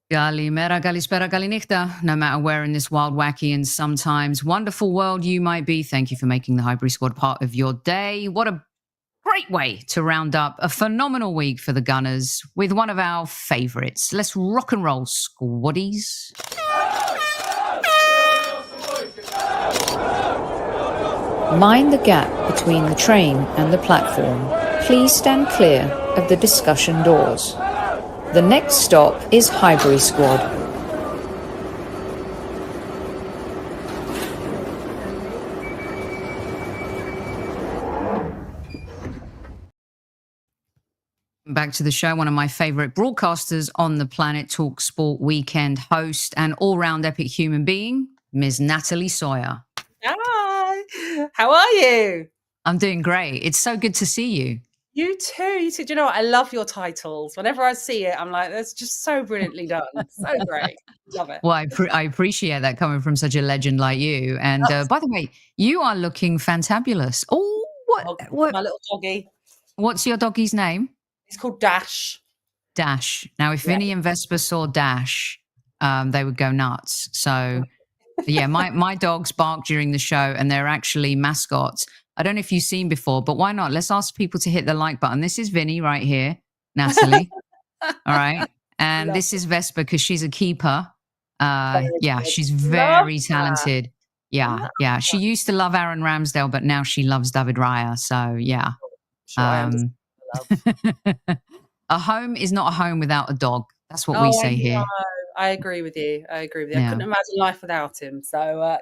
Galimera, Galispera, Galinichta. No matter where in this wild, wacky, and sometimes wonderful world you might be, thank you for making the Highbury Squad part of your day. What a great way to round up a phenomenal week for the Gunners with one of our favourites. Let's rock and roll, squaddies. Mind the gap between the train and the platform. Please stand clear of the discussion doors. The next stop is Highbury Squad. Back to the show, one of my favourite broadcasters on the planet, Talksport Weekend host and all-round epic human being, Ms. Natalie Sawyer. Hi, how are you? I'm doing great. It's so good to see you. You too. Do you know what? I love your titles. Whenever I see it, I'm like, that's just so brilliantly done. So great. Love it. Well, I appreciate that coming from such a legend like you. And by the way, you are looking fantabulous. Oh, what? My little doggy. What's your doggy's name? It's called Dash. Dash. Now, if Vinny and Vespa saw Dash, they would go nuts. So, yeah, my dogs bark during the show, and they're actually mascots. I don't know if you've seen before, but why not? Let's ask people to hit the like button. This is Vinny right here, Natalie. All right. And this is Vespa because she's a keeper. She's very talented. Yeah. She used to love Aaron Ramsdale, but now she loves David Raya. So, yeah. A home is not a home without a dog. That's what we say here. I agree with you. I couldn't imagine life without him. So,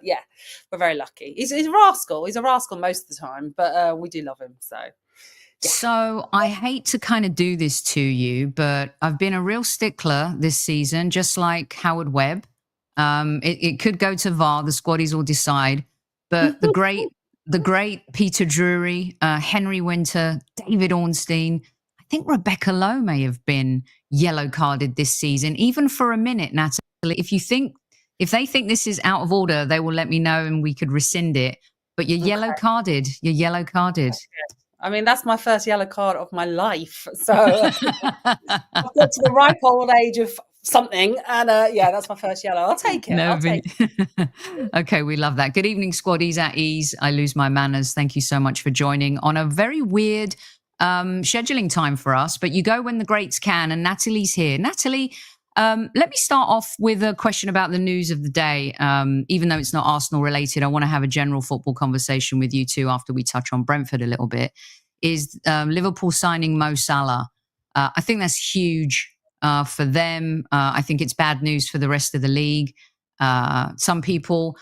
we're very lucky. He's a rascal. He's a rascal most of the time, but we do love him. So, yeah. So I hate to kind of do this to you, but I've been a real stickler this season, just like Howard Webb. It could go to VAR. The squaddies will decide. But the great Peter Drury, Henry Winter, David Ornstein, I think Rebecca Lowe may have been yellow carded this season, even for a minute, Natalie. If they think this is out of order, they will let me know and we could rescind it. But you're yellow carded. You're yellow carded. Okay. I mean, that's my first yellow card of my life. So I've got to the ripe old age of something, and that's my first yellow. I'll take it. Okay, we love that. Good evening, squaddies at ease. I lose my manners. Thank you so much for joining on a very weird scheduling time for us, but you go when the greats can, and Natalie's here. Natalie, let me start off with a question about the news of the day. Even though it's not Arsenal related, I want to have a general football conversation with you too after we touch on Brentford a little bit. Is Liverpool signing Mo Salah? I think that's huge for them. I think it's bad news for the rest of the league. Some people,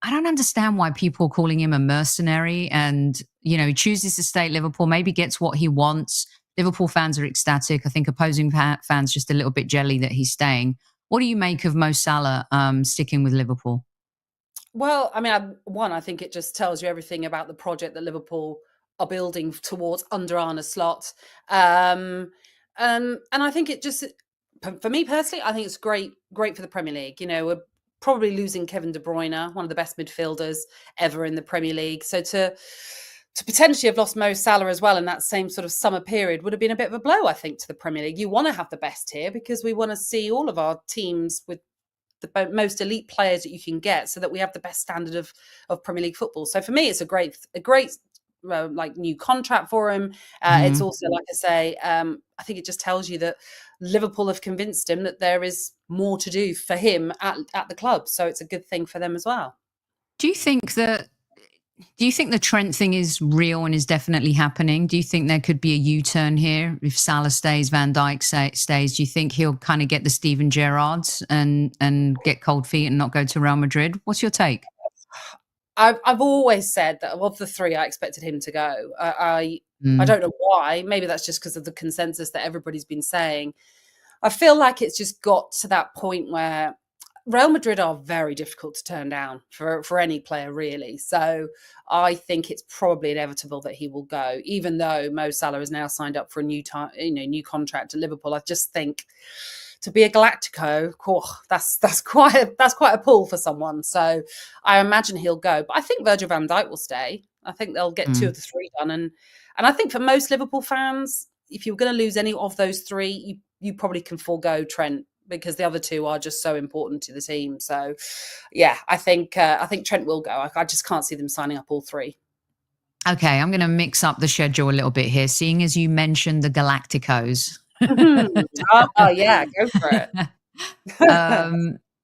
I don't understand why people are calling him a mercenary, and, he chooses to stay at Liverpool, maybe gets what he wants. Liverpool fans are ecstatic. I think opposing fans just a little bit jelly that he's staying. What do you make of Mo Salah sticking with Liverpool? Well, I mean, I think it just tells you everything about the project that Liverpool are building towards under Arne Slot. And I think it just, for me personally, I think it's great for the Premier League. We're probably losing Kevin De Bruyne, one of the best midfielders ever in the Premier League. So to potentially have lost Mo Salah as well in that same sort of summer period would have been a bit of a blow, I think, to the Premier League. You want to have the best here because we want to see all of our teams with the most elite players that you can get, so that we have the best standard of Premier League football. So for me, it's a great new contract for him. It's also, like I say, I think it just tells you that Liverpool have convinced him that there is more to do for him at the club. So it's a good thing for them as well. Do you think the Trent thing is real and is definitely happening? Do you think there could be a U-turn here if Salah stays, Van Dijk stays? Do you think he'll kind of get the Steven Gerrards and get cold feet and not go to Real Madrid? What's your take? I've always said that of the three, I expected him to go. I don't know why. Maybe that's just because of the consensus that everybody's been saying. I feel like it's just got to that point where Real Madrid are very difficult to turn down for any player, really. So I think it's probably inevitable that he will go, even though Mo Salah is now signed up for a new contract at Liverpool. I just think to be a Galactico, that's quite a pull for someone. So I imagine he'll go. But I think Virgil van Dijk will stay. I think they'll get two of the three done. And I think for most Liverpool fans, if you're going to lose any of those three, you probably can forego Trent, because the other two are just so important to the team. So, yeah, I think Trent will go. I just can't see them signing up all three. Okay, I'm going to mix up the schedule a little bit here, seeing as you mentioned the Galacticos. Oh, yeah, go for it.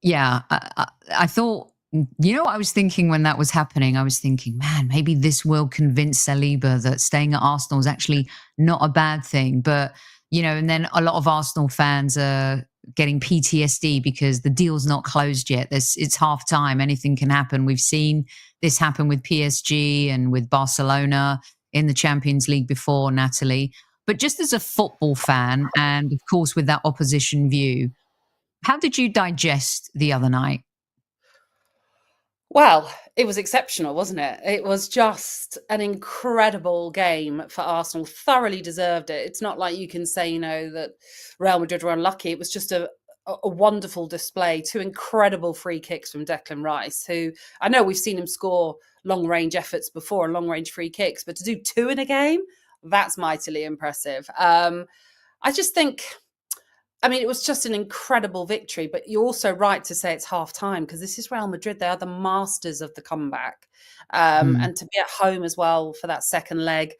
Yeah, I thought, what I was thinking when that was happening? I was thinking, man, maybe this will convince Saliba that staying at Arsenal is actually not a bad thing. But, and then a lot of Arsenal fans are getting PTSD because the deal's not closed yet. It's half time. Anything can happen. We've seen this happen with PSG and with Barcelona in the Champions League before, Natalie. But just as a football fan, and of course with that opposition view, how did you digest the other night? Well, it was exceptional, wasn't it? It was just an incredible game for Arsenal. Thoroughly deserved it. It's not like you can say, that Real Madrid were unlucky. It was just a wonderful display. Two incredible free kicks from Declan Rice, who I know we've seen him score long-range efforts before and long-range free kicks, but to do two in a game, that's mightily impressive. I just think... it was just an incredible victory, but you're also right to say it's half time because this is Real Madrid. They are the masters of the comeback. And to be at home as well for that second leg,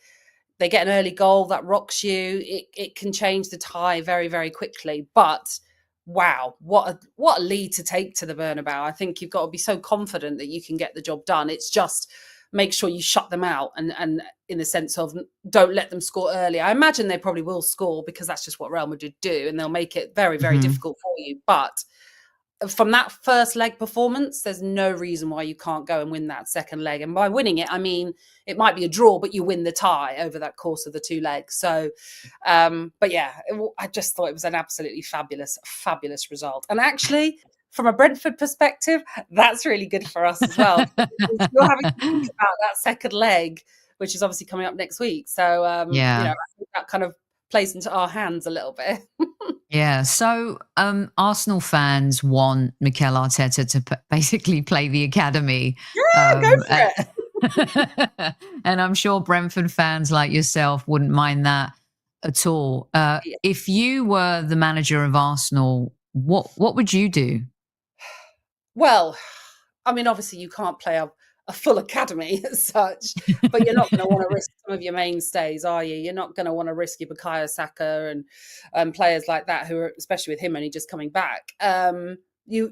they get an early goal that rocks you. It can change the tie very, very quickly. But wow, what a lead to take to the Bernabeu. I think you've got to be so confident that you can get the job done. It's just make sure you shut them out and in the sense of don't let them score early. I imagine they probably will score because that's just what Real Madrid do, and they'll make it very, very difficult for you. But from that first leg performance, there's no reason why you can't go and win that second leg. And by winning it, I mean, it might be a draw, but you win the tie over that course of the two legs. So, but yeah, I just thought it was an absolutely fabulous, fabulous result. And actually, from a Brentford perspective, that's really good for us as well. You're having to think about that second leg, which is obviously coming up next week. So, I think that kind of plays into our hands a little bit. Yeah. So Arsenal fans want Mikel Arteta to basically play the academy. Yeah, go for it. And I'm sure Brentford fans like yourself wouldn't mind that at all. If you were the manager of Arsenal, what would you do? Well, obviously you can't play a full academy as such, but you're not going to want to risk some of your mainstays, are you? You're not going to want to risk your Bukayo Saka and players like that who are, especially with him only just coming back. You're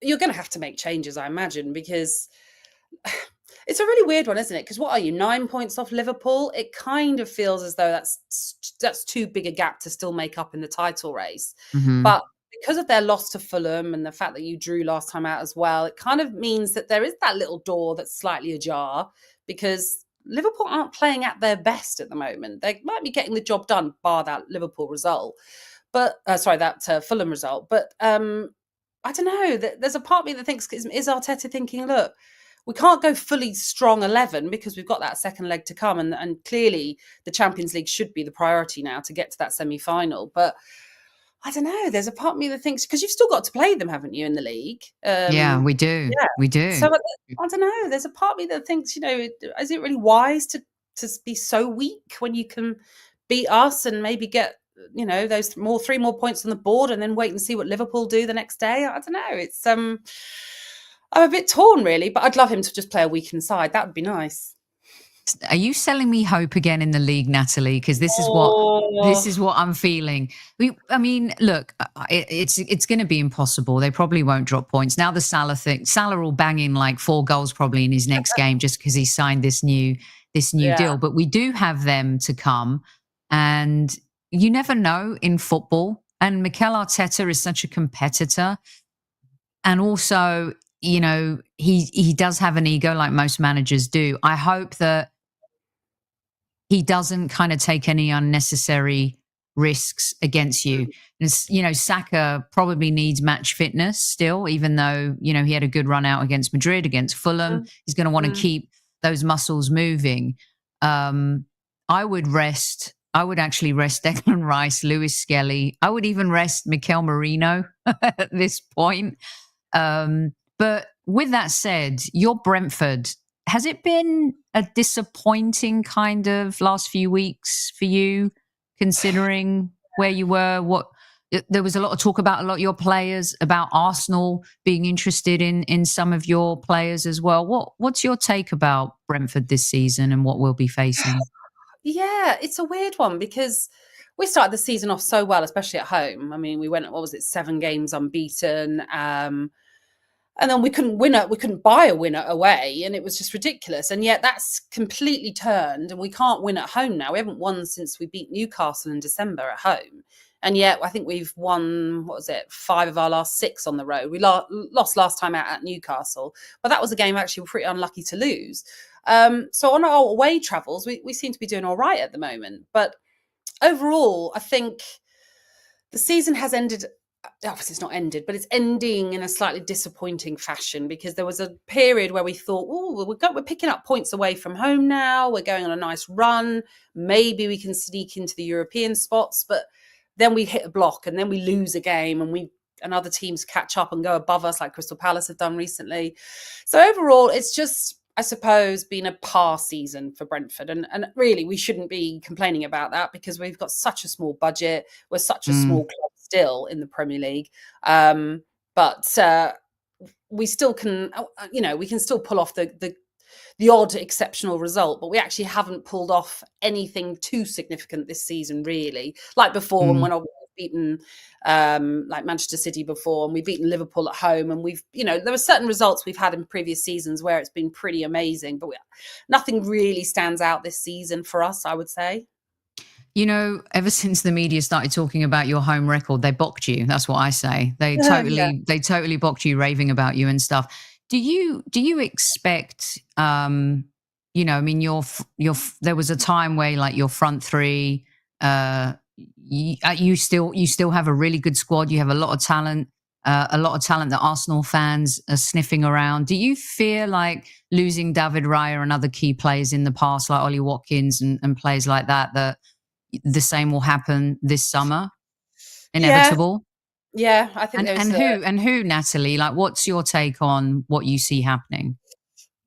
going to have to make changes, I imagine, because it's a really weird one, isn't it? Because what are you, 9 points off Liverpool? It kind of feels as though that's too big a gap to still make up in the title race. But because of their loss to Fulham and the fact that you drew last time out as well, it kind of means that there is that little door that's slightly ajar because Liverpool aren't playing at their best at the moment. They might be getting the job done, bar that Liverpool result. But, that Fulham result. But I don't know. There's a part of me that thinks, is Arteta thinking, look, we can't go fully strong 11 because we've got that second leg to come. And clearly the Champions League should be the priority now to get to that semi-final. But I don't know. There's a part of me that thinks, because you've still got to play them, haven't you, in the league? Yeah, we do. Yeah. We do. So I don't know. There's a part of me that thinks, is it really wise to be so weak when you can beat us and maybe get, those 3 more points on the board and then wait and see what Liverpool do the next day? I don't know. It's I'm a bit torn, really, but I'd love him to just play a weakened side. That would be nice. Are you selling me hope again in the league, Natalie? Because this is what I'm feeling. Look, it's going to be impossible. They probably won't drop points. Now the Salah thing, Salah will bang in like 4 goals probably in his next game just because he signed this new deal. But we do have them to come, and you never know in football. And Mikel Arteta is such a competitor, and also, he does have an ego like most managers do. I hope that he doesn't kind of take any unnecessary risks against you. And, Saka probably needs match fitness still, even though, he had a good run out against Madrid, against Fulham. He's going to want to keep those muscles moving. I would actually rest Declan Rice, Lewis-Skelly. I would even rest Mikel Merino at this point. But with that said, your Brentford, has it been a disappointing kind of last few weeks for you, considering where you were? There was a lot of talk about a lot of your players, about Arsenal being interested in some of your players as well. What's your take about Brentford this season and what we'll be facing? Yeah, it's a weird one because we started the season off so well, especially at home. I mean, we went, what was it, 7 games unbeaten. And then we couldn't buy a winner away, and it was just ridiculous. And yet that's completely turned, and we can't win at home now. We haven't won since we beat Newcastle in December at home. And yet I think we've won, 5 of our last 6 on the road. We lost last time out at Newcastle, but that was a game actually we're pretty unlucky to lose. So on our away travels, we seem to be doing all right at the moment. But overall, I think the season has ended. Obviously, it's not ended, but it's ending in a slightly disappointing fashion because there was a period where we thought, oh, we're picking up points away from home now. We're going on a nice run. Maybe we can sneak into the European spots. But then we hit a block and then we lose a game and other teams catch up and go above us like Crystal Palace have done recently. So overall, it's just, I suppose, been a par season for Brentford. And really, we shouldn't be complaining about that because we've got such a small budget. We're such a small club still in the Premier League. But we still can, we can still pull off the odd exceptional result, but we actually haven't pulled off anything too significant this season, really. Like before, when we've beaten like Manchester City before, and we've beaten Liverpool at home, and there are certain results we've had in previous seasons where it's been pretty amazing, but nothing really stands out this season for us, I would say. Ever since the media started talking about your home record, they bocked you. That's what I say. They totally bocked you, raving about you and stuff. Do you expect? There was a time where like your front three, you still have a really good squad. You have a lot of talent that Arsenal fans are sniffing around. Do you fear like losing David Raya and other key players in the past, like Ollie Watkins and players like that the same will happen this summer? Inevitable? Yeah, I think who, Natalie? Like, what's your take on what you see happening?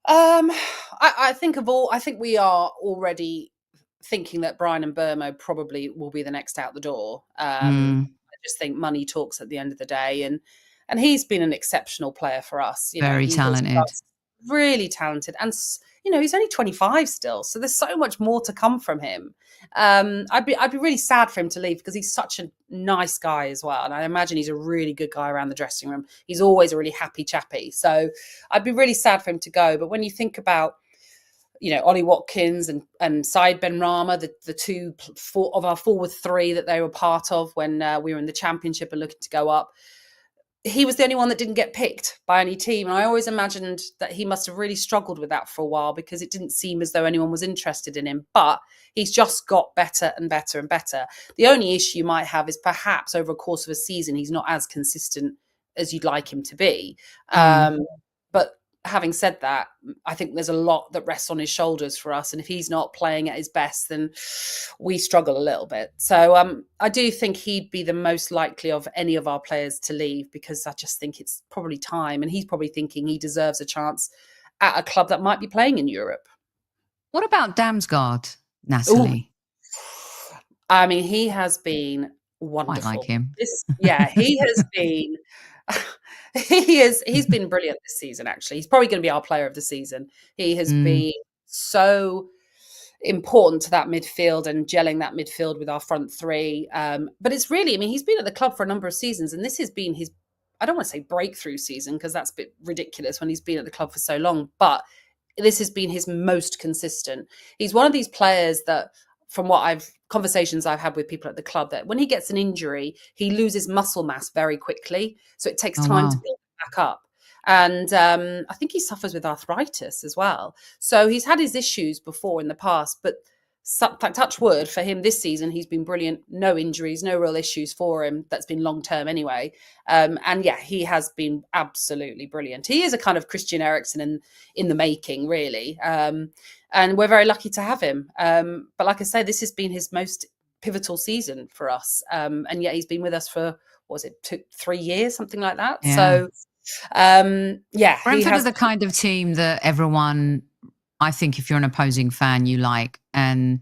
I think we are already thinking that Brian and Burmo probably will be the next out the door. I just think money talks at the end of the day, and he's been an exceptional player for us. Very talented, really talented, and he's only 25 still, so there's so much more to come from him. I'd be really sad for him to leave because he's such a nice guy as well, and I imagine he's a really good guy around the dressing room. He's always a really happy chappy, so I'd be really sad for him to go. But when you think about Ollie Watkins and Said Benrahma, the two of our forward 3 that they were part of when we were in the Championship and looking to go up, he was the only one that didn't get picked by any team. And I always imagined that he must have really struggled with that for a while because it didn't seem as though anyone was interested in him. But he's just got better and better and better. The only issue you might have is perhaps over a course of a season, he's not as consistent as you'd like him to be. But having said that, I think there's a lot that rests on his shoulders for us. And if he's not playing at his best, then we struggle a little bit. So I do think he'd be the most likely of any of our players to leave because I just think it's probably time. And he's probably thinking he deserves a chance at a club that might be playing in Europe. What about Damsgaard, Natalie? Ooh. I mean, he has been wonderful. I like him. He has been... He's been brilliant this season, actually. He's probably going to be our player of the season. He has been so important to that midfield and gelling that midfield with our front 3. But it's really, he's been at the club for a number of seasons, and this has been his, I don't want to say breakthrough season because that's a bit ridiculous when he's been at the club for so long, but this has been his most consistent. He's one of these players that, from conversations I've had with people at the club, that when he gets an injury, he loses muscle mass very quickly. So it takes time to build it back up. And I think he suffers with arthritis as well. So he's had his issues before in the past, but touch wood for him this season, he's been brilliant. No injuries, no real issues for him. That's been long term anyway. And yeah, he has been absolutely brilliant. He is a kind of Christian Eriksen in the making, really. And we're very lucky to have him. But like I say, this has been his most pivotal season for us. And yet he's been with us for, 3 years, something like that. Yeah. So, Brentford are the kind of team that everyone, I think if you're an opposing fan, you like, and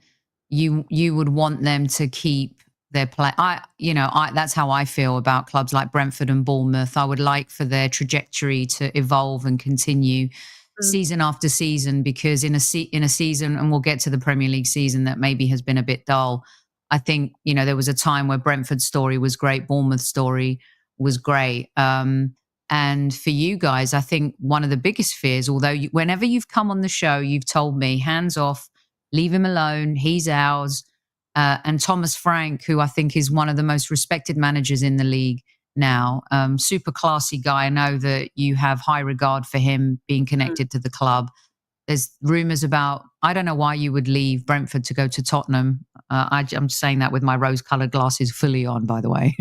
you would want them to keep their play. That's how I feel about clubs like Brentford and Bournemouth. I would like for their trajectory to evolve and continue season after season, because in a season, and we'll get to the Premier League season that maybe has been a bit dull. I think, there was a time where Brentford's story was great, Bournemouth's story was great. And for you guys, I think one of the biggest fears, although whenever you've come on the show, you've told me, hands off, leave him alone, he's ours. And Thomas Frank, who I think is one of the most respected managers in the league now, super classy guy. I know that you have high regard for him being connected to the club. There's rumours about, I don't know why you would leave Brentford to go to Tottenham. I'm saying that with my rose-coloured glasses fully on, by the way.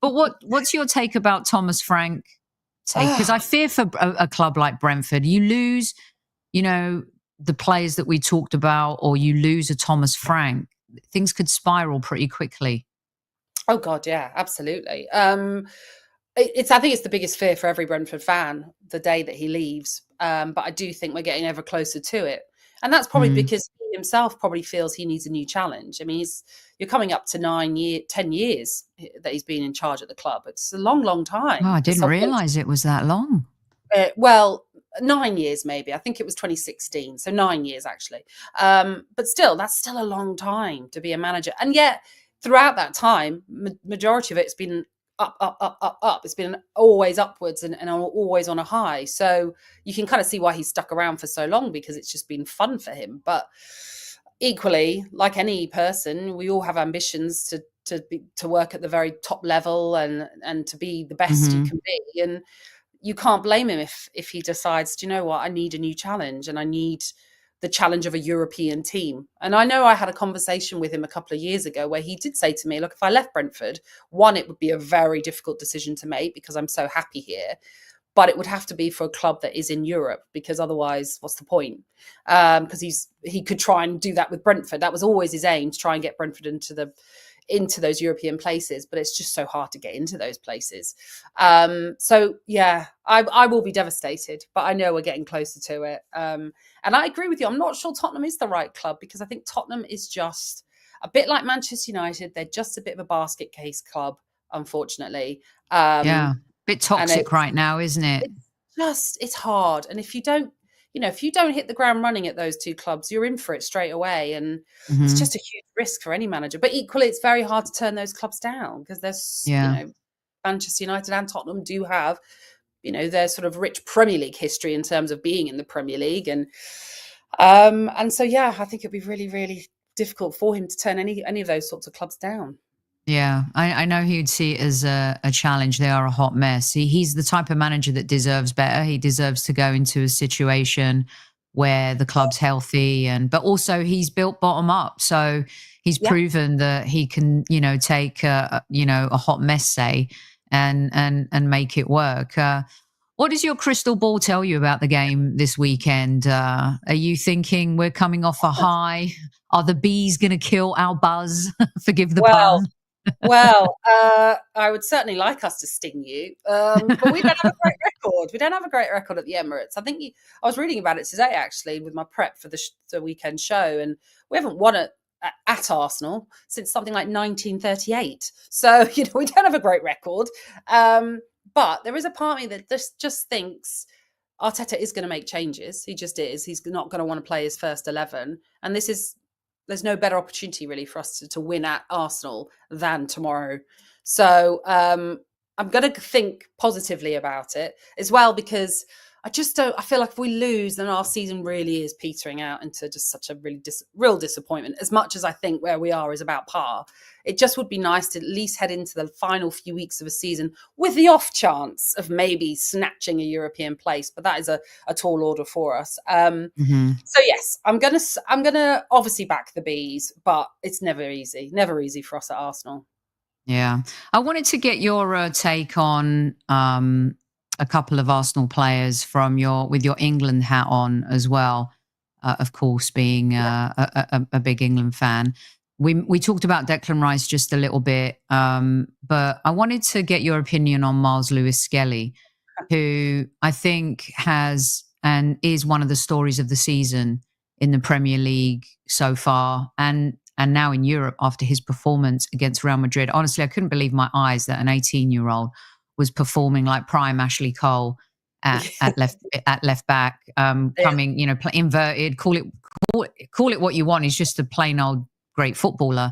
But what's your take about Thomas Frank? Because I fear for a club like Brentford, you lose, the players that we talked about, or you lose a Thomas Frank, things could spiral pretty quickly. Oh God, yeah, absolutely. I think it's the biggest fear for every Brentford fan, the day that he leaves. But I do think we're getting ever closer to it. And that's probably because he himself probably feels he needs a new challenge. I mean, you're coming up to 10 years that he's been in charge at the club. It's a long, long time. Oh, I didn't realise it was that long. Well, 9 years maybe. I think it was 2016. So 9 years actually. But still, that's still a long time to be a manager. And yet throughout that time, majority of it's been up. It's been always upwards and always on a high. So you can kind of see why he's stuck around for so long, because it's just been fun for him. But equally, like any person, we all have ambitions to work at the very top level and to be the best you can be. And you can't blame him if he decides, do you know what, I need a new challenge, and I need the challenge of a European team. And I know I had a conversation with him a couple of years ago where he did say to me, look, if I left Brentford, one, it would be a very difficult decision to make because I'm so happy here, but it would have to be for a club that is in Europe, because otherwise what's the point? Because he could try and do that with Brentford. That was always his aim, to try and get Brentford into those European places, but it's just so hard to get into those places. So yeah, I will be devastated, but I know we're getting closer to it. And I agree with you. I'm not sure Tottenham is the right club, because I think Tottenham is just a bit like Manchester United. They're just a bit of a basket case club, unfortunately. Yeah, bit toxic right now, isn't it? It's hard. And if you don't hit the ground running at those two clubs, you're in for it straight away. And it's just a huge risk for any manager. But equally, it's very hard to turn those clubs down, because there's, Manchester United and Tottenham do have, their sort of rich Premier League history in terms of being in the Premier League. And so, yeah, I think it'd be really, really difficult for him to turn any of those sorts of clubs down. Yeah, I know he'd see it as a challenge. They are a hot mess. He's the type of manager that deserves better. He deserves to go into a situation where the club's healthy, but also he's built bottom up. So he's proven that he can, take a hot mess, say, and make it work. What does your crystal ball tell you about the game this weekend? Are you thinking we're coming off a high? Are the bees going to kill our buzz? Forgive the pun. Well, I would certainly like us to sting you, but we don't have a great record. We don't have a great record at the Emirates. I think I was reading about it today, actually, with my prep for the weekend show, and we haven't won it at Arsenal since something like 1938. So, we don't have a great record. But there is a part of me that just thinks Arteta is going to make changes. He just is. He's not going to want to play his first 11. And there's no better opportunity really for us to win at Arsenal than tomorrow. So I'm going to think positively about it as well, because I feel like if we lose, then our season really is petering out into just such a really real disappointment. As much as I think where we are is about par, it just would be nice to at least head into the final few weeks of a season with the off chance of maybe snatching a European place. But that is a tall order for us. So yes, I'm gonna obviously back the bees, but it's never easy for us at Arsenal. Yeah, I wanted to get your take on a couple of Arsenal players with your England hat on as well. Of course, being a big England fan. We talked about Declan Rice just a little bit, but I wanted to get your opinion on Miles Lewis-Skelly, who I think has and is one of the stories of the season in the Premier League so far. And and now in Europe after his performance against Real Madrid. Honestly, I couldn't believe my eyes that an 18-year-old was performing like prime Ashley Cole at left back, coming, inverted. Call it what you want. He's just a plain old great footballer.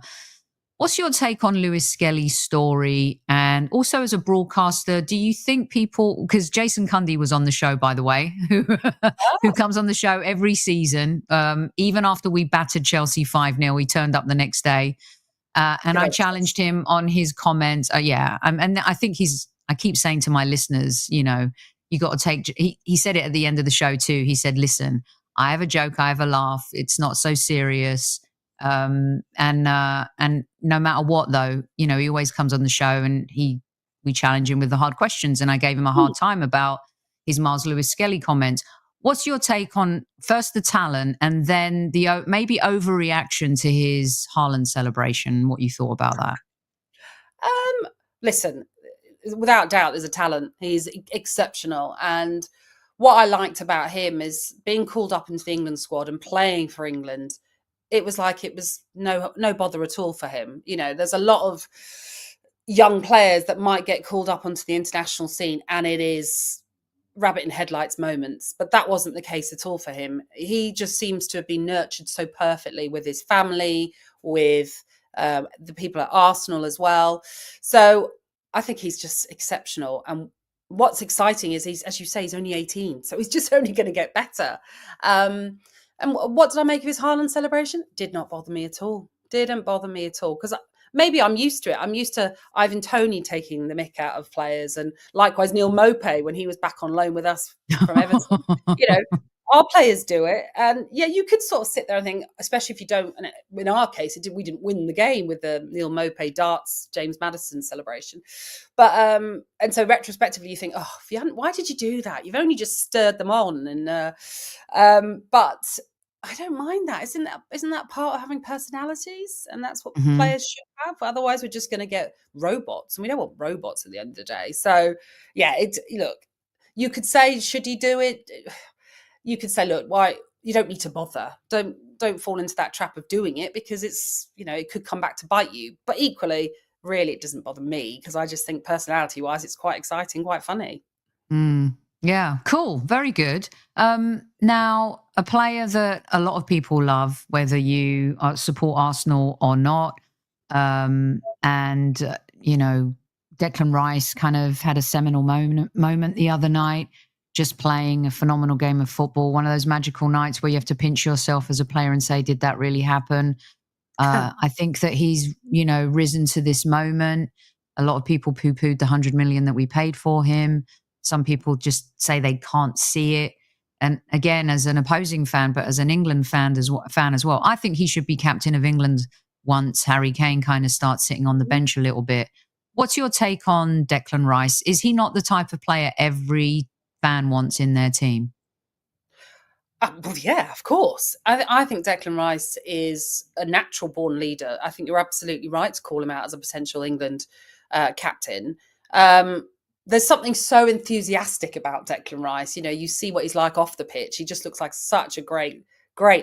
What's your take on Lewis-Skelly's story? And also as a broadcaster, do you think people, because Jason Cundy was on the show, by the way, who comes on the show every season, even after we battered Chelsea 5-0, he turned up the next day. And I challenged him on his comments. And I think I keep saying to my listeners, you got to take, he said it at the end of the show too. He said, listen, I have a joke, I have a laugh. It's not so serious. And no matter what though, he always comes on the show and we challenge him with the hard questions. And I gave him a hard time about his Miles Lewis-Skelly comments. What's your take on first the talent and then the maybe overreaction to his Haaland celebration? What you thought about that? Listen, without doubt, there's a talent. He's exceptional. And what I liked about him is being called up into the England squad and playing for England. It was like it was no bother at all for him. There's a lot of young players that might get called up onto the international scene and it is rabbit in headlights moments, but that wasn't the case at all for him. He just seems to have been nurtured so perfectly with his family, with the people at Arsenal as well. So I think he's just exceptional. And what's exciting is he's, as you say, he's only 18, so he's just only going to get better. And what did I make of his Haaland celebration? Did not bother me at all. Didn't bother me at all. Because maybe I'm used to it. I'm used to Ivan Toney taking the mick out of players. And likewise, Neil Maupay, when he was back on loan with us from Everton. Our players do it. And yeah, you could sort of sit there and think, especially if you don't, and in our case, we didn't win the game with the Neil Maupay darts, James Maddison celebration. But, and so retrospectively you think, why did you do that? You've only just stirred them on. And, but I don't mind that. Isn't that part of having personalities? And that's what players should have. Otherwise we're just going to get robots, and we don't want robots at the end of the day. So yeah, look, you could say, should he do it? You could say, look, why you don't need to bother. Don't fall into that trap of doing it because it's, it could come back to bite you. But equally, really, it doesn't bother me because I just think personality-wise, it's quite exciting, quite funny. Yeah, cool. Very good. Now, a player that a lot of people love, whether you support Arsenal or not, Declan Rice kind of had a seminal moment the other night, just playing a phenomenal game of football. One of those magical nights where you have to pinch yourself as a player and say, did that really happen? I think that he's, risen to this moment. A lot of people poo-pooed the 100 million that we paid for him. Some people just say they can't see it. And again, as an opposing fan, but as an England fan as well, I think he should be captain of England once Harry Kane kind of starts sitting on the bench a little bit. What's your take on Declan Rice? Is he not the type of player every fan wants in their team? Well, yeah, of course. I think Declan Rice is a natural born leader. I think you're absolutely right to call him out as a potential England captain. There's something so enthusiastic about Declan Rice. You see what he's like off the pitch. He just looks like such a great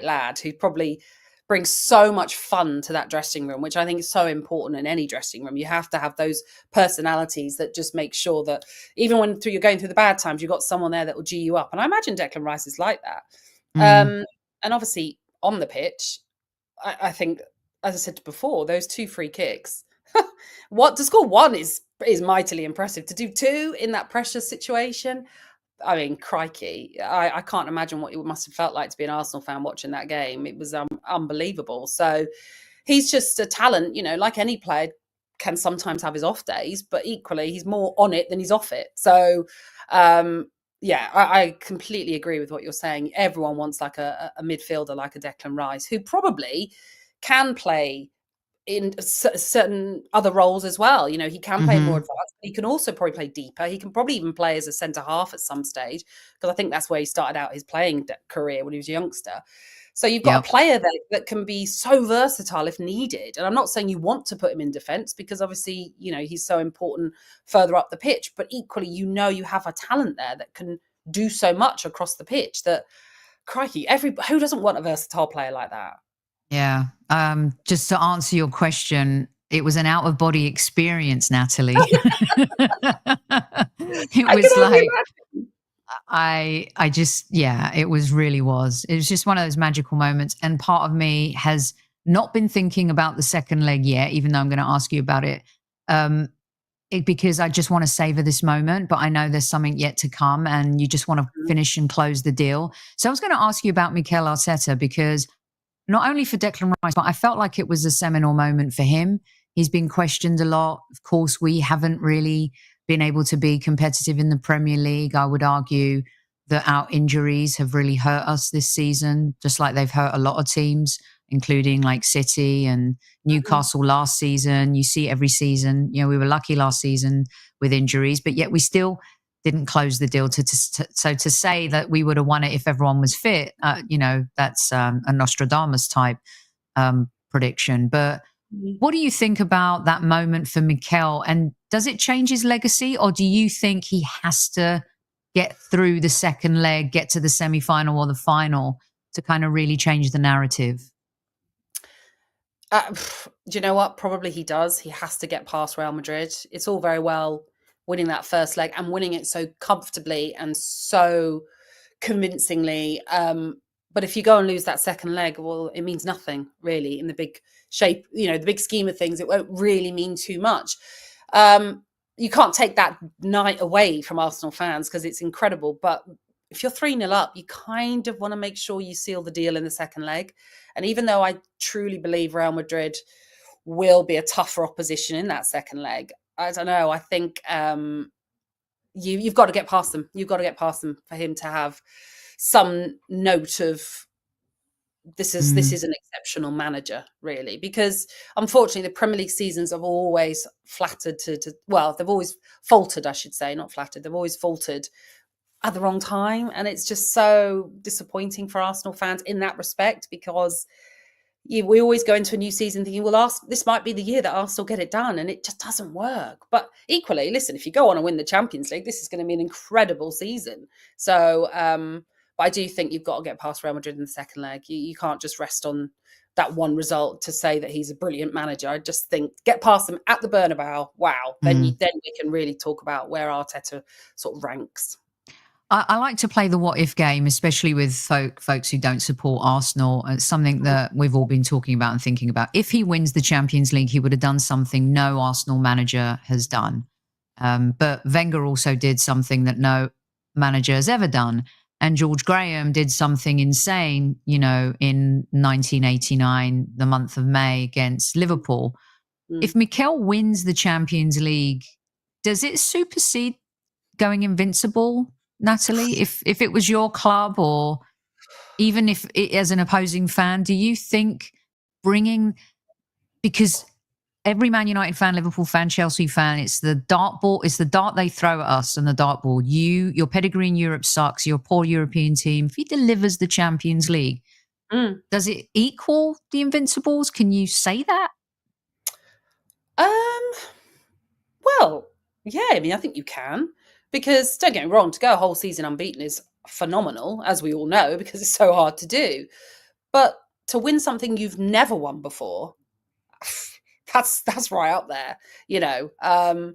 lad who probably brings so much fun to that dressing room, which I think is so important in any dressing room. You have to have those personalities that just make sure that even when you're going through the bad times, you've got someone there that will G you up. And I imagine Declan Rice is like that. And obviously on the pitch, I think, as I said before, those 2 free kicks, to score 1 is mightily impressive. To do 2 in that pressure situation, I mean, crikey, I can't imagine what it must have felt like to be an Arsenal fan watching that game. It was unbelievable. So he's just a talent, like any player can sometimes have his off days, but equally he's more on it than he's off it. So I completely agree with what you're saying. Everyone wants like a midfielder like a Declan Rice who probably can play in certain other roles as well. He can play more advanced, but he can also probably play deeper. He can probably even play as a centre half at some stage, because I think that's where he started out his playing career when he was a youngster. So you've got a player there that can be so versatile if needed. And I'm not saying you want to put him in defence, because obviously, he's so important further up the pitch, but equally, you have a talent there that can do so much across the pitch that, crikey, who doesn't want a versatile player like that? Yeah. Just to answer your question, it was an out of body experience, Natalie. It I can was only like, imagine. I just, yeah, it was really was. It was just one of those magical moments. And part of me has not been thinking about the second leg yet, even though I'm going to ask you about it. Um, because I just want to savor this moment, but I know there's something yet to come and you just want to finish and close the deal. So I was going to ask you about Mikel Arteta because not only for Declan Rice, but I felt like it was a seminal moment for him. He's been questioned a lot. Of course, we haven't really been able to be competitive in the Premier League. I would argue that our injuries have really hurt us this season, just like they've hurt a lot of teams, including like City and Mhm. Newcastle last season. You see every season, we were lucky last season with injuries, but yet we still didn't close the deal. So to say that we would have won it if everyone was fit, that's a Nostradamus type prediction. But Mhm. what do you think about that moment for Mikel? And does it change his legacy, or do you think he has to get through the second leg, get to the semi-final or the final to kind of really change the narrative? Do you know what? Probably he does. He has to get past Real Madrid. It's all very well winning that first leg and winning it so comfortably and so convincingly. But if you go and lose that second leg, well, it means nothing really in the big shape, the big scheme of things. It won't really mean too much. You can't take that night away from Arsenal fans because it's incredible. But if you're 3-0 up, you kind of want to make sure you seal the deal in the second leg. And even though I truly believe Real Madrid will be a tougher opposition in that second leg, I don't know. I think you've got to get past them. You've got to get past them for him to have some note of this Mm, is an exceptional manager, really. Because unfortunately, the Premier League seasons have always flattered well, they've always faltered, I should say, not flattered. They've always faltered at the wrong time, and it's just so disappointing for Arsenal fans in that respect because we always go into a new season thinking, well, this might be the year that Arsenal get it done, and it just doesn't work. But equally, listen, if you go on and win the Champions League, this is going to be an incredible season. So, but I do think you've got to get past Real Madrid in the second leg. You can't just rest on that one result to say that he's a brilliant manager. I just think get past them at the Bernabeu. Wow, then mm. we can really talk about where Arteta sort of ranks. I like to play the what if game, especially with folks who don't support Arsenal. It's something that we've all been talking about and thinking about. If he wins the Champions League, he would have done something no Arsenal manager has done. But Wenger also did something that no manager has ever done. And George Graham did something insane, in 1989, the month of May against Liverpool. Mm. If Mikel wins the Champions League, does it supersede going invincible, Natalie? If it was your club, or even if as an opposing fan, do you think bringing, because every Man United fan, Liverpool fan, Chelsea fan, it's the dartboard, it's the dart they throw at us and the dartboard. Your pedigree in Europe sucks. You're a poor European team. If he delivers the Champions League, Mm. does it equal the Invincibles? Can you say that? Um, well, yeah, I mean, I think you can. Because don't get me wrong, to go a whole season unbeaten is phenomenal, as we all know, because it's so hard to do. But to win something you've never won before, that's right up there, you know. I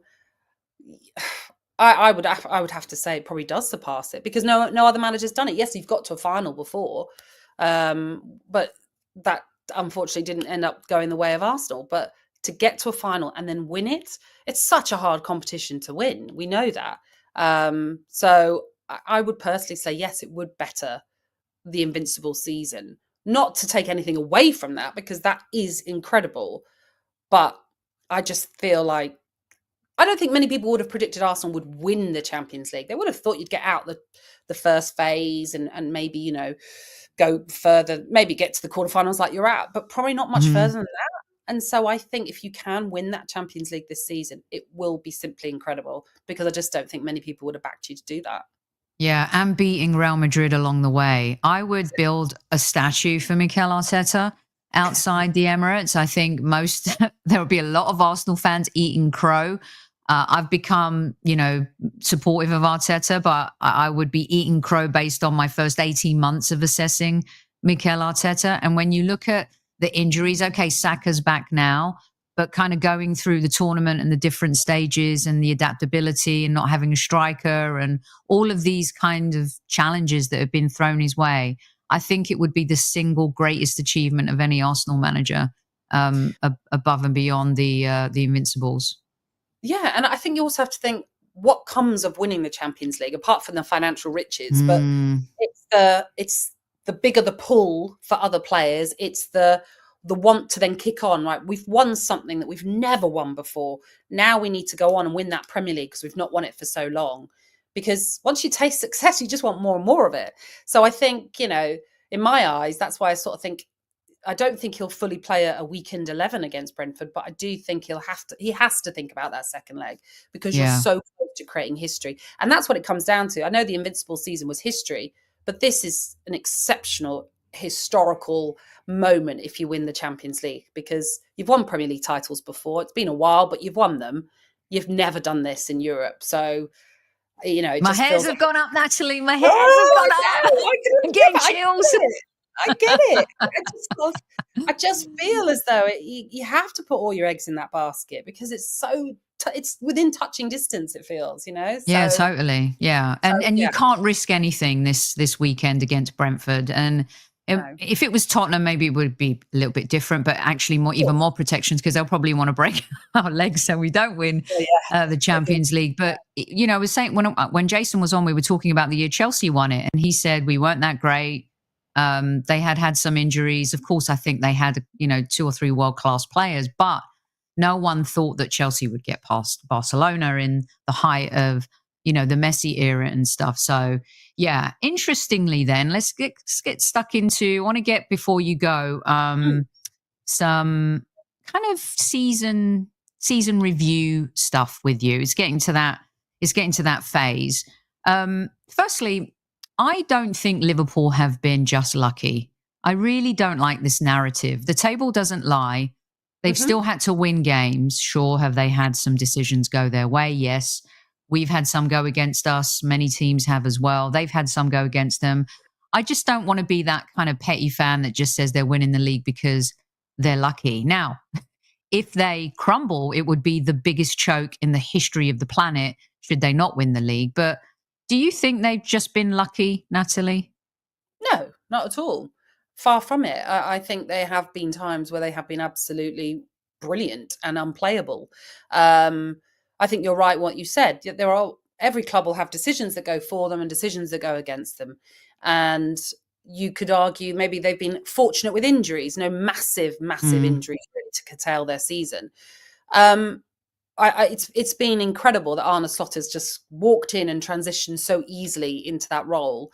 would have to say it probably does surpass it because no other manager's done it. Yes, you've got to a final before, but that unfortunately didn't end up going the way of Arsenal. But to get to a final and then win it, it's such a hard competition to win. We know that. So I would personally say yes, it would better the Invincible season. Not to take anything away from that because that is incredible, but I just feel like I don't think many people would have predicted Arsenal would win the Champions League. They would have thought you'd get out the first phase and maybe, go further, maybe get to the quarterfinals like you're at, but probably not much Mhm. further than that. And so I think if you can win that Champions League this season, it will be simply incredible because I just don't think many people would have backed you to do that. Yeah, and beating Real Madrid along the way. I would build a statue for Mikel Arteta outside the Emirates. I think there will be a lot of Arsenal fans eating crow. I've become, supportive of Arteta, but I would be eating crow based on my first 18 months of assessing Mikel Arteta. And when you look at the injuries. Okay, Saka's back now, but kind of going through the tournament and the different stages and the adaptability and not having a striker and all of these kind of challenges that have been thrown his way, I think it would be the single greatest achievement of any Arsenal manager, above and beyond the Invincibles. Yeah, and I think you also have to think what comes of winning the Champions League, apart from the financial riches. But it's the bigger the pull for other players. It's the want to then kick on. Right, we've won something that we've never won before. Now we need to go on and win that Premier League because we've not won it for so long. Because once you taste success, you just want more and more of it. So I think, in my eyes, that's why I sort of think I don't think he'll fully play a weekend 11 against Brentford, but I do think he has to think about that second leg because you're so close to creating history. And that's what it comes down to. I know the Invincible season was history, but this is an exceptional historical moment if you win the Champions League, because you've won Premier League titles before. It's been a while, but you've won them. You've never done this in Europe. So, my hairs have gone up, Natalie. My hairs have gone up. I'm getting chills. I get it. I just feel as though you have to put all your eggs in that basket because it's it's within touching distance. It feels, So, yeah, totally. Yeah, and you can't risk anything this weekend against Brentford. And if it was Tottenham, maybe it would be a little bit different. But actually, even more protections because they'll probably want to break our legs so we don't win the Champions League. But I was saying when Jason was on, we were talking about the year Chelsea won it, and he said we weren't that great. They had some injuries. Of course, I think they had, 2 or 3 world-class players, but no one thought that Chelsea would get past Barcelona in the height of, the Messi era and stuff. So, yeah, interestingly then, let's get stuck into, I want to get, before you go, some kind of season review stuff with you. It's getting to that phase. Firstly, I don't think Liverpool have been just lucky. I really don't like this narrative. The table doesn't lie. They've still had to win games. Sure, have they had some decisions go their way? Yes. We've had some go against us. Many teams have as well. They've had some go against them. I just don't want to be that kind of petty fan that just says they're winning the league because they're lucky. Now, if they crumble, it would be the biggest choke in the history of the planet should they not win the league. But do you think they've just been lucky, Natalie? No, not at all. Far from it. I think there have been times where they have been absolutely brilliant and unplayable. I think you're right what you said. Every club will have decisions that go for them and decisions that go against them. And you could argue maybe they've been fortunate with injuries, massive injuries really to curtail their season. It's been incredible that Arne Slot has just walked in and transitioned so easily into that role.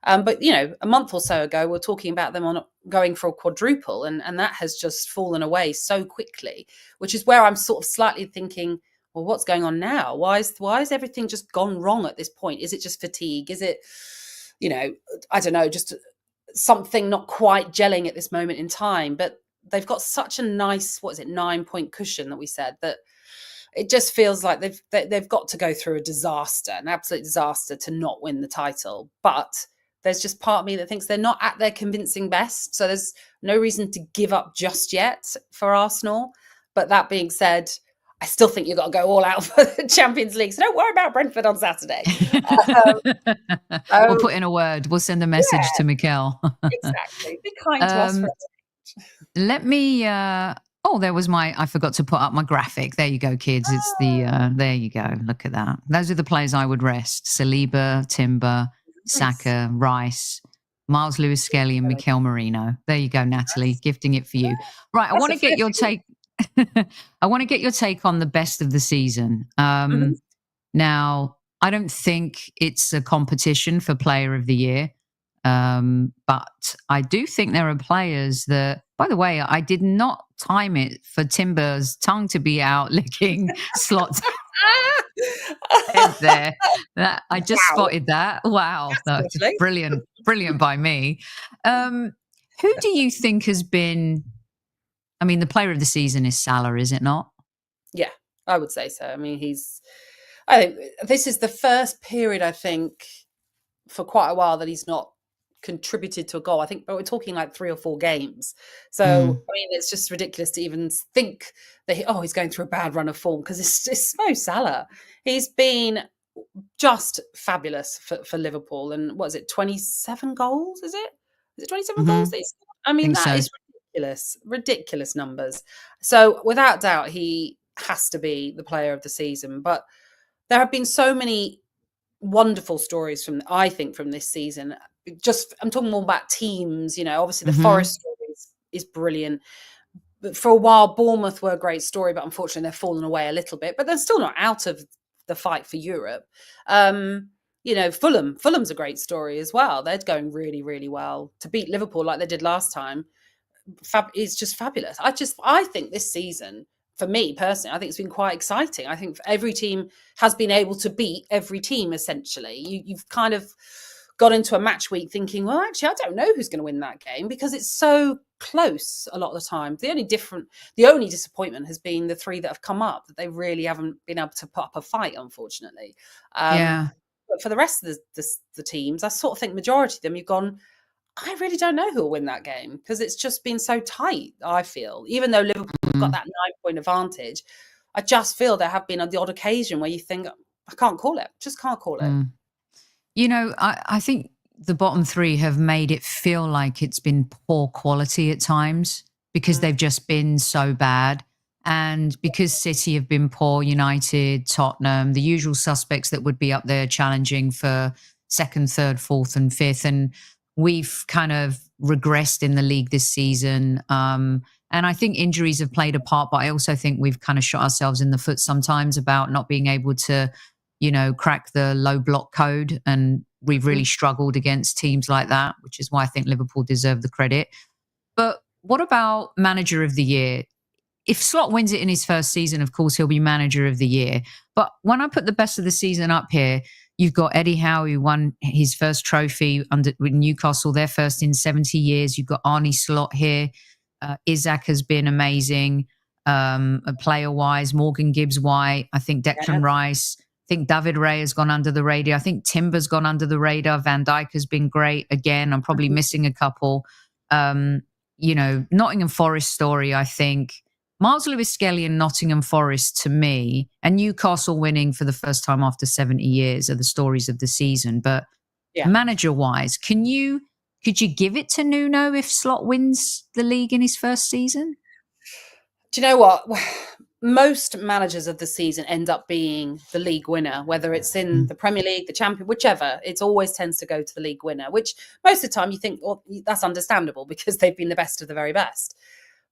But, a month or so ago, we're talking about them on going for a quadruple, and that has just fallen away so quickly, which is where I'm sort of slightly thinking, well, what's going on now? Why is everything just gone wrong at this point? Is it just fatigue? Is it, I don't know, just something not quite gelling at this moment in time? But they've got such a nice, 9-point cushion that we said that it just feels like they've got to go through an absolute disaster to not win the title. But there's just part of me that thinks they're not at their convincing best. So there's no reason to give up just yet for Arsenal. But that being said, I still think you've got to go all out for the Champions League. So don't worry about Brentford on Saturday. We'll put in a word. We'll send a message to Mikel. Exactly. Be kind to us for a change. Let me... there was I forgot to put up my graphic. There you go, kids. It's there you go. Look at that. Those are the players I would rest. Saliba, Timber, Saka, Rice, Miles Lewis-Skelly and Mikel Merino. There you go, Natalie, gifting it for you. Right, I want to get your take. I want to get your take on the best of the season. Now, I don't think it's a competition for player of the year. But I do think there are players that, by the way, I did not time it for Timber's tongue to be out licking Slot's head there. I just spotted that. Wow. That's brilliant by me. Who do you think has been, the player of the season is Salah, is it not? Yeah, I would say so. I think this is the first period, I think, for quite a while that he's not contributed to a goal. I think, but we're talking like 3 or 4 games. So I mean, it's just ridiculous to even think that he's going through a bad run of form, because it's Mo Salah. He's been just fabulous for Liverpool. And what is it, 27 goals? Is it 27 goals? I mean, that is ridiculous numbers. So without doubt, he has to be the player of the season. But there have been so many wonderful stories from this season. I'm talking more about teams, obviously the Forest story is brilliant. But for a while, Bournemouth were a great story, but unfortunately they've fallen away a little bit, but they're still not out of the fight for Europe. Fulham's a great story as well. They're going really, really well. To beat Liverpool like they did last time, is just fabulous. I think this season, for me personally, I think it's been quite exciting. I think every team has been able to beat every team, essentially. You've kind of got into a match week thinking, well, actually, I don't know who's going to win that game, because it's so close a lot of the time. The only disappointment has been the 3 that have come up, that they really haven't been able to put up a fight, unfortunately. But for the rest of the teams, I sort of think majority of them, you've gone, I really don't know who will win that game, because it's just been so tight, I feel. Even though Liverpool got that 9-point advantage, I just feel there have been the odd occasion where you think, I can't call it. Just can't call it. I think the bottom 3 have made it feel like it's been poor quality at times, because they've just been so bad. And because City have been poor, United, Tottenham, the usual suspects that would be up there challenging for 2nd, 3rd, 4th and 5th. And we've kind of regressed in the league this season. And I think injuries have played a part, but I also think we've kind of shot ourselves in the foot sometimes about not being able to, crack the low block code. And we've really struggled against teams like that, which is why I think Liverpool deserve the credit. But what about manager of the year? If Slot wins it in his first season, of course, he'll be manager of the year. But when I put the best of the season up here, you've got Eddie Howe, who won his first trophy with Newcastle, their first in 70 years. You've got Arne Slot here. Isaac has been amazing, player-wise. Morgan Gibbs-White. I think Declan Rice. I think David Ray has gone under the radar. I think Timber's gone under the radar. Van Dijk has been great. Again, I'm probably missing a couple. Nottingham Forest story, I think. Miles Lewis-Skelly and Nottingham Forest, to me, and Newcastle winning for the first time after 70 years, are the stories of the season. But manager-wise, could you give it to Nuno if Slot wins the league in his first season? Do you know what? Most managers of the season end up being the league winner, whether it's in the Premier League, the Champion, whichever. It always tends to go to the league winner, which most of the time you think, well, that's understandable because they've been the best of the very best.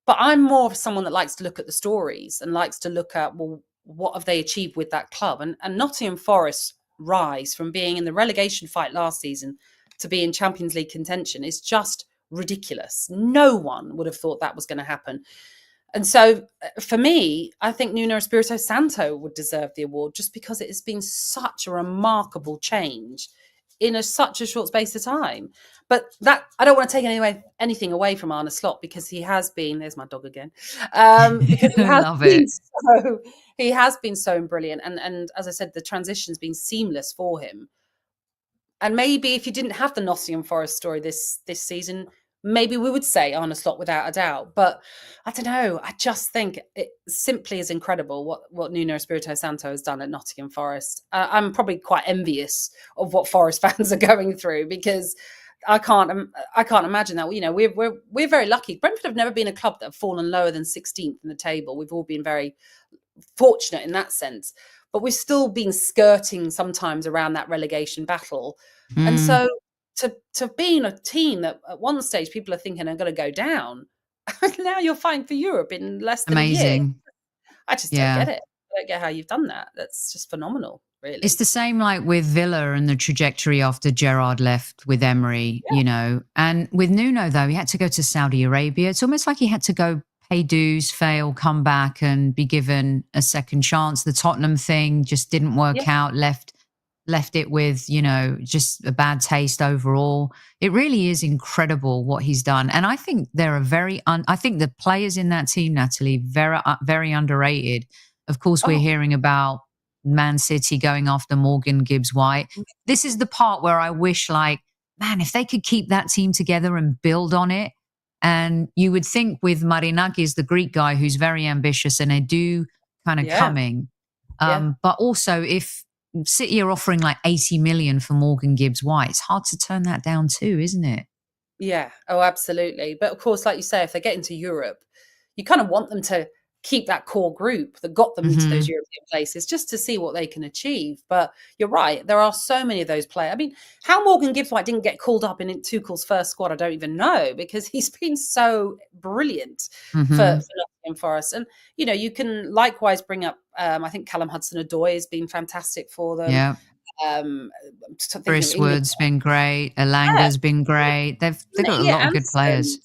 But I'm more of someone that likes to look at the stories and likes to look at, well, what have they achieved with that club? And Nottingham Forest's rise from being in the relegation fight last season to be in Champions League contention is just ridiculous. No one would have thought that was going to happen. And so for me, I think Nuno Espirito Santo would deserve the award, just because it has been such a remarkable change in such a short space of time. But that, I don't want to take anything away from Arne Slot, because he has been, there's my dog again, because he has been so brilliant. And as I said, the transition's been seamless for him. And maybe if you didn't have the Nottingham Forest story this season, maybe we would say Arne Slot without a doubt. But I don't know. I just think it simply is incredible what Nuno Espirito Santo has done at Nottingham Forest. I'm probably quite envious of what Forest fans are going through, because I can't imagine that. We're very lucky. Brentford have never been a club that have fallen lower than 16th in the table. We've all been very fortunate in that sense. But we've still been skirting sometimes around that relegation battle. And so to be in a team that at one stage people are thinking are going to go down, now you're fighting for Europe in less than a year. I just don't get it. I don't get how you've done that. That's just phenomenal, really. It's the same like with Villa and the trajectory after Gerrard left with Emery, And with Nuno, though, he had to go to Saudi Arabia. It's almost like he had to go pay dues, fail, come back and be given a second chance. The Tottenham thing just didn't work out, left it with, just a bad taste overall. It really is incredible what he's done. And I think there are I think the players in that team, Natalie, very, very underrated. Of course, we're hearing about Man City going after Morgan Gibbs-White. This is the part where I wish man, if they could keep that team together and build on it, and you would think with Marinakis, the Greek guy who's very ambitious and Edu kind of Yeah, coming, yeah. but also if City are offering like 80 million for Morgan Gibbs-White, it's hard to turn that down too, isn't it? Yeah. Oh, absolutely. But of course, like you say, if they get into Europe, you kind of want them to keep that core group that got them into those Hmm. European places just to see what they can achieve. But you're right, there are so many of those players. I mean, how Morgan Gibbs-White didn't get called up in Tuchel's first squad, I don't even know, because he's been so brilliant for Hmm. Nottingham Forest. And you can likewise bring up. I think Callum Hudson-Odoi has been fantastic for them. Yeah. I'm just thinking of Chris England. Wood's been great. Yeah, Elanga's been great. They've got a yeah, lot of good players. Anderson.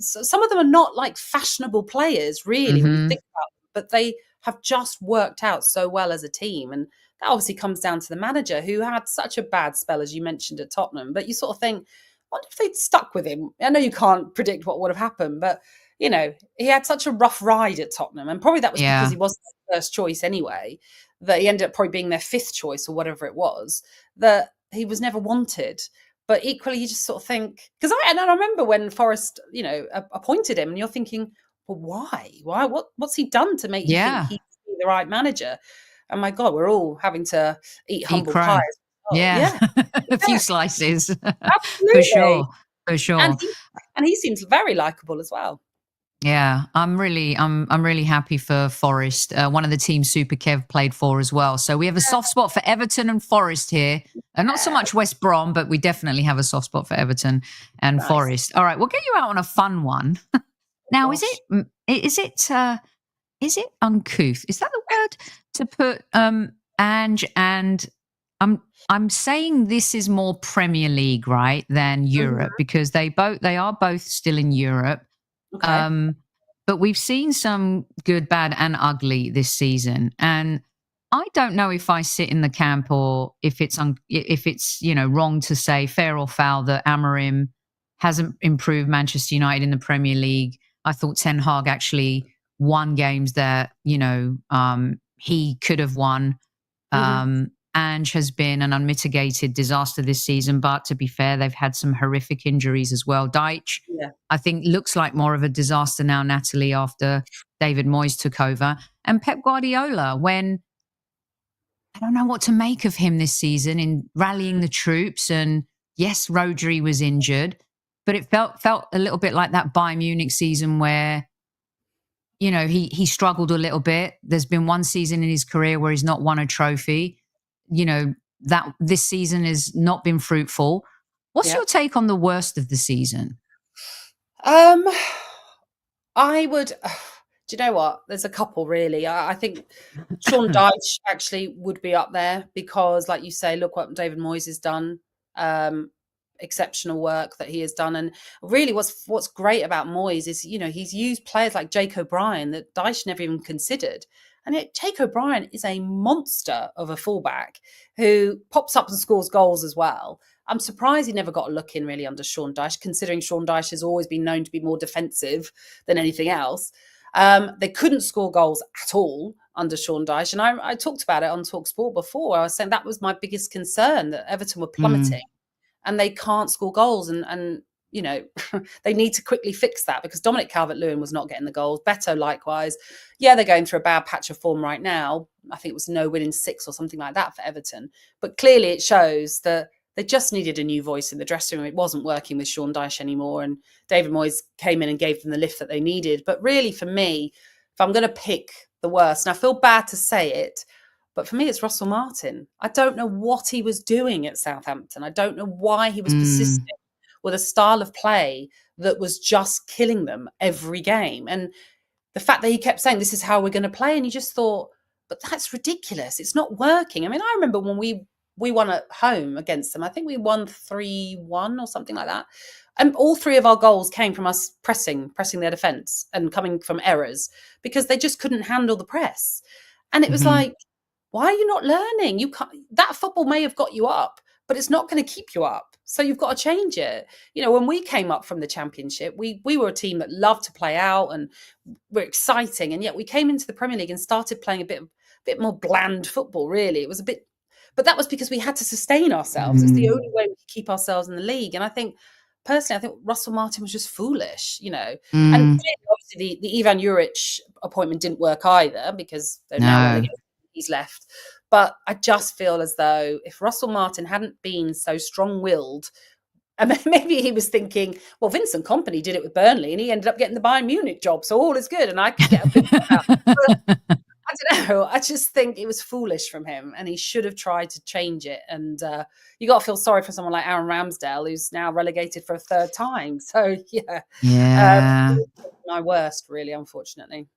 So some of them are not like fashionable players, really, when you Hmm. think about them, but they have just worked out so well as a team. And that obviously comes down to the manager who had such a bad spell, as you mentioned, at Tottenham. But you sort of think, what if they'd stuck with him? I know you can't predict what would have happened, but he had such a rough ride at Tottenham. And probably that was because Yeah. he wasn't their first choice anyway, that he ended up probably being their fifth choice or whatever it was, that he was never wanted. But equally, you just sort of think, because I remember when Forrest, appointed him, and you're thinking, well, why? Why? What's he done to make you think Yeah. he's the right manager? And my God, we're all having to eat Eat humble pie crow. as well. Yeah. Yeah, A few yeah, slices. For absolutely. sure. For And sure. he seems very likable as well. Yeah, I'm really happy for Forest. One of the teams Super Kev played for as well. So we have a soft spot for Everton and Forest here. And not so Yeah, much West Brom, but we definitely have a soft spot for Everton and nice. Forest. All right, we'll get you out on a fun one. Now, Gosh. is it uncouth? Is that the word to put Ange and I'm saying this is more Premier League, right, than Europe, Mhm. because they are both still in Europe. Okay. Um, but we've seen some good, bad, and ugly this season, and I don't know if I sit in the camp or if it's wrong to say fair or foul that Amorim hasn't improved Manchester United in the Premier League. I thought Ten Hag actually won games that he could have won. Mhm. Ange has been an unmitigated disaster this season, but to be fair, they've had some horrific injuries as well. Deitch, Yeah. I think, looks like more of a disaster now, Natalie, after David Moyes took over. And Pep Guardiola, when I don't know what to make of him this season in rallying the troops. And yes, Rodri was injured, but it felt a little bit like that Bayern Munich season where he struggled a little bit. There's been one season in his career where he's not won a trophy. That this season has not been fruitful. What's Yeah. your take on the worst of the season? Um, I would. Do you know what? There's a couple really. I think Sean Dyche actually would be up there because, like you say, look what David Moyes has done. Um, Exceptional work that he has done, and really, what's great about Moyes is he's used players like Jake O'Brien that Dyche never even considered, and yet Jake O'Brien is a monster of a fullback who pops up and scores goals as well. I'm surprised he never got a look in really under Sean Dyche, considering Sean Dyche has always been known to be more defensive than anything else. They couldn't score goals at all under Sean Dyche. And I talked about it on Talksport before. I was saying that was my biggest concern, that Everton were Mm, plummeting and they can't score goals. And they need to quickly fix that because Dominic Calvert-Lewin was not getting the goals. Beto likewise. Yeah, they're going through a bad patch of form right now. I think it was no win in 6 or something like that for Everton. But clearly it shows that they just needed a new voice in the dressing room. It wasn't working with Sean Dyche anymore. And David Moyes came in and gave them the lift that they needed. But really, for me, if I'm going to pick the worst, and I feel bad to say it, but for me, it's Russell Martin. I don't know what he was doing at Southampton. I don't know why he was mm, persisting with a style of play that was just killing them every game. And the fact that he kept saying, this is how we're going to play. And you just thought, but that's ridiculous. It's not working. I mean, I remember when we won at home against them. I think we won 3-1 or something like that. And all 3 of our goals came from us pressing their defence and coming from errors because they just couldn't handle the press. And it was mhm, like, why are you not learning? You can't, that football may have got you up, but it's not going to keep you up. So you've got to change it. When we came up from the Championship, we were a team that loved to play out and were exciting. And yet we came into the Premier League and started playing a bit more bland football, really. It was a bit but that was because we had to sustain ourselves. It's the only way we could keep ourselves in the league. And I think, personally, I think Russell Martin was just foolish, you know. And obviously the Ivan Juric appointment didn't work either because they're now relegated. He's left. But I just feel as though if Russell Martin hadn't been so strong-willed, and maybe he was thinking, well, Vincent Kompany did it with Burnley and he ended up getting the Bayern Munich job, so all is good and I can get a big job out. But I don't know. I just think it was foolish from him and he should have tried to change it. And you got to feel sorry for someone like Aaron Ramsdale, who's now relegated for a third time. So, yeah. My worst, really, unfortunately.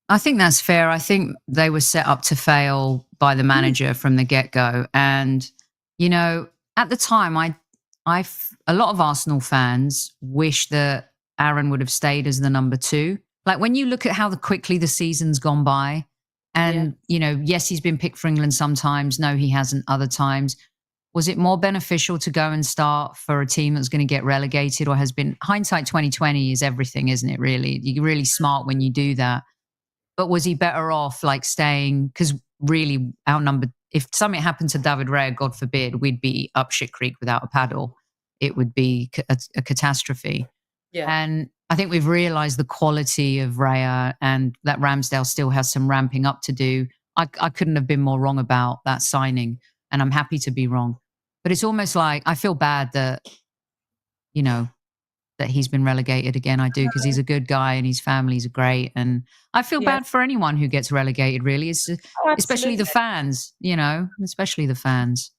I think that's fair. I think they were set up to fail by the manager from the get-go. And, you know, at the time, a lot of Arsenal fans wish that Aaron would have stayed as the number 2. Like when you look at how quickly the season's gone by, and, you know, yes, he's been picked for England sometimes. No, he hasn't other times. Was it more beneficial to go and start for a team that's going to get relegated, or has been hindsight 2020 is everything, isn't it? Really, you're really smart when you do that. But was he better off like staying? Because really outnumbered. If something happened to David Raya, God forbid, we'd be up shit creek without a paddle. It would be a catastrophe. Yeah. And I think we've realised the quality of Raya and that Ramsdale still has some ramping up to do. I couldn't have been more wrong about that signing, and I'm happy to be wrong. But it's almost like I feel bad that, you know, that he's been relegated again. I do, because he's a good guy and his family's great. And I feel bad for anyone who gets relegated, really. It's especially the fans, you know, especially the fans.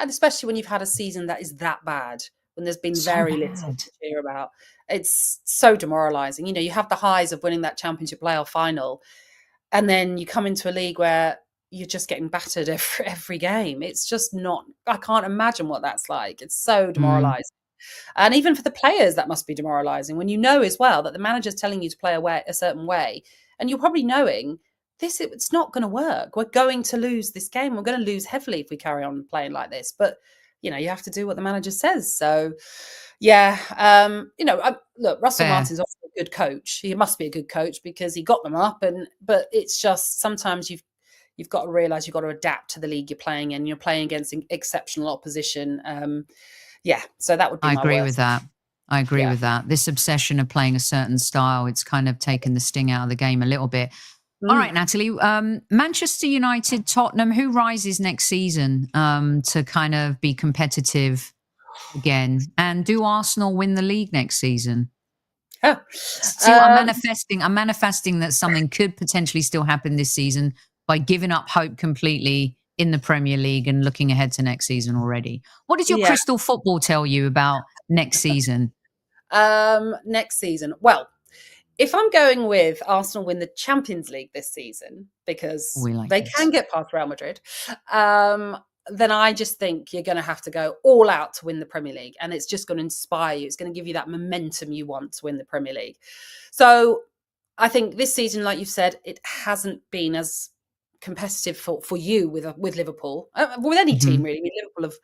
And especially when you've had a season that is that bad, when there's been very little to cheer about. It's so demoralising. You know, you have the highs of winning that Championship playoff final, and then you come into a league where you're just getting battered every game. It's just not, I can't imagine what that's like. It's so demoralising. And even for the players, that must be demoralising when you know as well that the manager's telling you to play a certain way, and you're probably knowing it's not going to work. We're going to lose this game. We're going to lose heavily if we carry on playing like this. But, you know, you have to do what the manager says. So, yeah, you know, look, Russell Martin's also a good coach. He must be a good coach because he got them up. But it's just sometimes you've got to realise you've got to adapt to the league you're playing in. You're playing against exceptional opposition. Yeah, so that would be my agree worst. with that. I agree with that. This obsession of playing a certain style, it's kind of taken the sting out of the game a little bit. All right, Natalie, Manchester United, Tottenham, who rises next season to kind of be competitive again? And do Arsenal win the league next season? See, I'm manifesting that something could potentially still happen this season by giving up hope completely in the Premier League and looking ahead to next season already. What does your crystal football tell you about next season? Next season, well, if I'm going with Arsenal win the Champions League this season, because they can get past Real Madrid, then I just think you're going to have to go all out to win the Premier League. And it's just going to inspire you. It's going to give you that momentum you want to win the Premier League. So I think this season, like you've said, it hasn't been as competitive for you with Liverpool, with any team really. I mean, Liverpool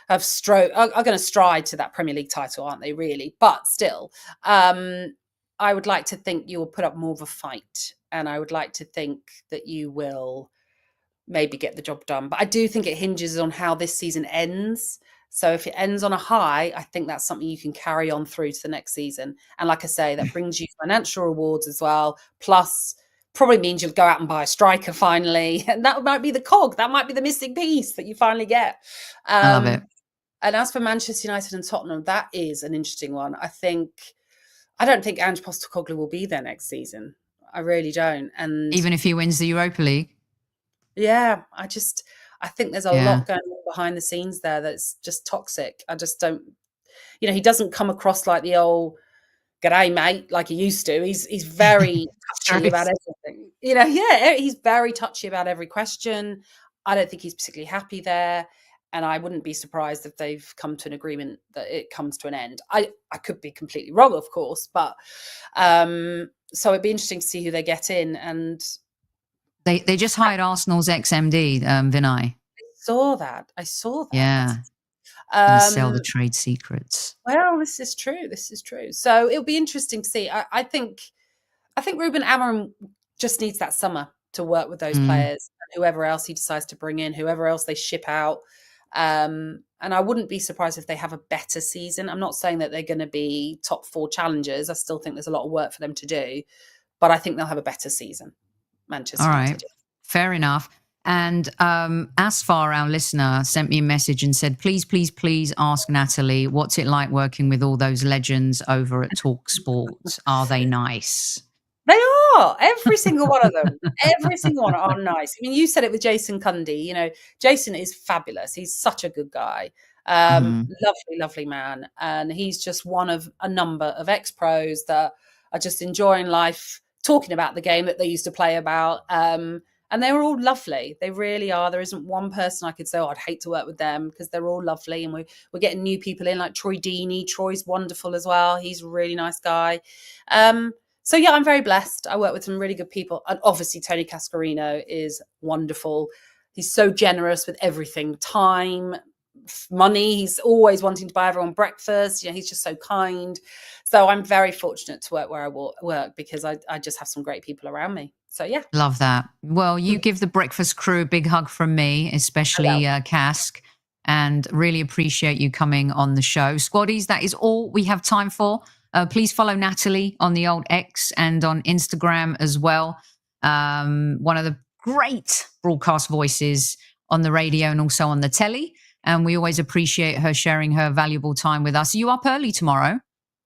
are going to stride to that Premier League title, aren't they? Really, but still, I would like to think you will put up more of a fight, and I would like to think that you will maybe get the job done. But I do think it hinges on how this season ends. So if it ends on a high, I think that's something you can carry on through to the next season. And like I say, that brings you financial rewards as well. Plus, probably means you'll go out and buy a striker finally. And that might be the cog. That might be the missing piece that you finally get. I love it. And as for Manchester United and Tottenham, that is an interesting one. I don't think Ange Postecoglou will be there next season. I really don't. And even if he wins the Europa League? Yeah, I think there's a lot going on behind the scenes there that's just toxic. I just don't, you know, he doesn't come across like the old "g'day, mate" like he used to. He's very touchy about everything. You know, he's very touchy about every question. I don't think he's particularly happy there. And I wouldn't be surprised if they've come to an agreement that it comes to an end. I could be completely wrong, of course, but so it'd be interesting to see who they get in. And they just hired Arsenal's ex-MD, Vinay. I saw that. Yeah. And sell the trade secrets. Well, this is true. So it'll be interesting to see. I think Ruben Amorim just needs that summer to work with those players whoever else he decides to bring in, whoever else they ship out. And I wouldn't be surprised if they have a better season. I'm not saying that they're going to be top 4 challengers. I still think there's a lot of work for them to do, but I think they'll have a better season. Manchester United. Fair enough. And Asfar, our listener, sent me a message and said, please, please, please ask Natalie, what's it like working with all those legends over at Talksport? Are they nice? They are. Every single one of them. Every single one are nice. I mean, you said it with Jason Cundy. You know, Jason is fabulous. He's such a good guy. Lovely, lovely man. And he's just one of a number of ex-pros that are just enjoying life, talking about the game that they used to play about. And they were all lovely. They really are. There isn't one person I could say, oh, I'd hate to work with them, because they're all lovely. And we're getting new people in, like Troy Deeney. Troy's wonderful as well. He's a really nice guy. So, yeah, I'm very blessed. I work with some really good people. And obviously, Tony Cascarino is wonderful. He's so generous with everything, time, money. He's always wanting to buy everyone breakfast. You know, he's just so kind. So I'm very fortunate to work where I work, because I just have some great people around me. So, yeah. Love that. Well, you give the breakfast crew a big hug from me, especially Cask, and really appreciate you coming on the show. Squaddies, that is all we have time for. Please follow Natalie on the old X and on Instagram as well. One of the great broadcast voices on the radio and also on the telly. And we always appreciate her sharing her valuable time with us. Are you up early tomorrow?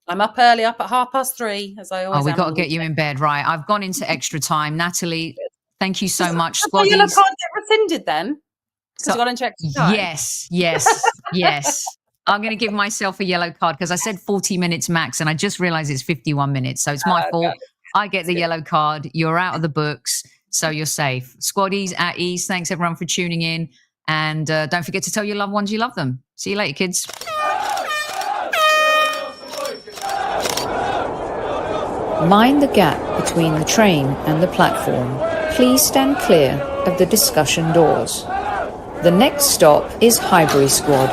I'm up early, up at 3:30, as I always am. Oh, we've got to get you in bed, right? I've gone into extra time. Natalie, thank you so much. Does my yellow card get rescinded then? Because you got to check time. Yes. I'm going to give myself a yellow card because I said 40 minutes max and I just realized it's 51 minutes. So it's my fault. I get the yellow card. You're out of the books, so you're safe. Squaddies at ease. Thanks everyone for tuning in. And don't forget to tell your loved ones you love them. See you later, kids. Mind the gap between the train and the platform. Please stand clear of the discussion doors. The next stop is Highbury Squad.